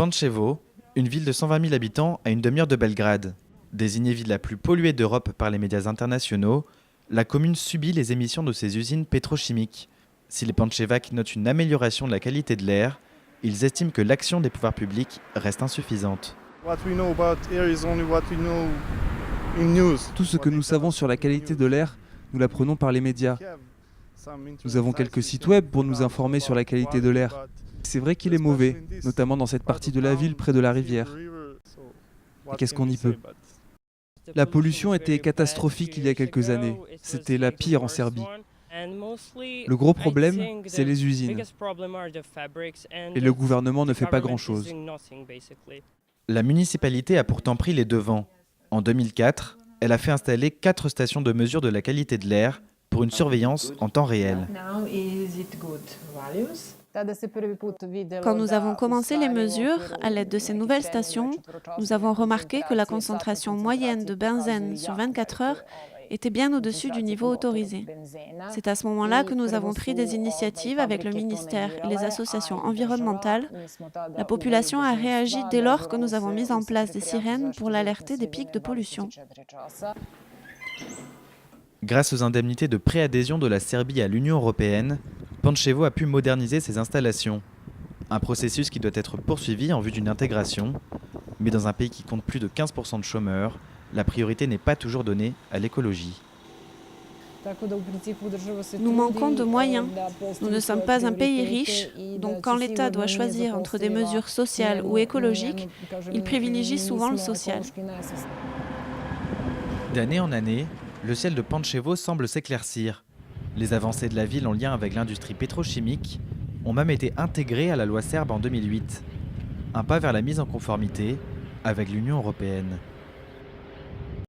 Pančevo, une ville de 120 000 habitants à une demi-heure de Belgrade. Désignée ville la plus polluée d'Europe par les médias internationaux, la commune subit les émissions de ses usines pétrochimiques. Si les Pančevacs notent une amélioration de la qualité de l'air, ils estiment que l'action des pouvoirs publics reste insuffisante. Tout ce que nous savons sur la qualité de l'air, nous l'apprenons par les médias. Nous avons quelques sites web pour nous informer sur la qualité de l'air. C'est vrai qu'il est mauvais, notamment dans cette partie de la ville près de la rivière. Et qu'est-ce qu'on y peut? La pollution était catastrophique il y a quelques années. C'était la pire en Serbie. Le gros problème, c'est les usines. Et le gouvernement ne fait pas grand-chose. La municipalité a pourtant pris les devants. En 2004, elle a fait installer 4 stations de mesure de la qualité de l'air pour une surveillance en temps réel. Quand nous avons commencé les mesures, à l'aide de ces nouvelles stations, nous avons remarqué que la concentration moyenne de benzène sur 24 heures était bien au-dessus du niveau autorisé. C'est à ce moment-là que nous avons pris des initiatives avec le ministère et les associations environnementales. La population a réagi dès lors que nous avons mis en place des sirènes pour l'alerter des pics de pollution. Grâce aux indemnités de préadhésion de la Serbie à l'Union européenne, Pančevo a pu moderniser ses installations. Un processus qui doit être poursuivi en vue d'une intégration. Mais dans un pays qui compte plus de 15% de chômeurs, la priorité n'est pas toujours donnée à l'écologie. Nous manquons de moyens. Nous ne sommes pas un pays riche, donc quand l'État doit choisir entre des mesures sociales ou écologiques, il privilégie souvent le social. D'année en année, le ciel de Pančevo semble s'éclaircir. Les avancées de la ville en lien avec l'industrie pétrochimique ont même été intégrées à la loi serbe en 2008. Un pas vers la mise en conformité avec l'Union européenne.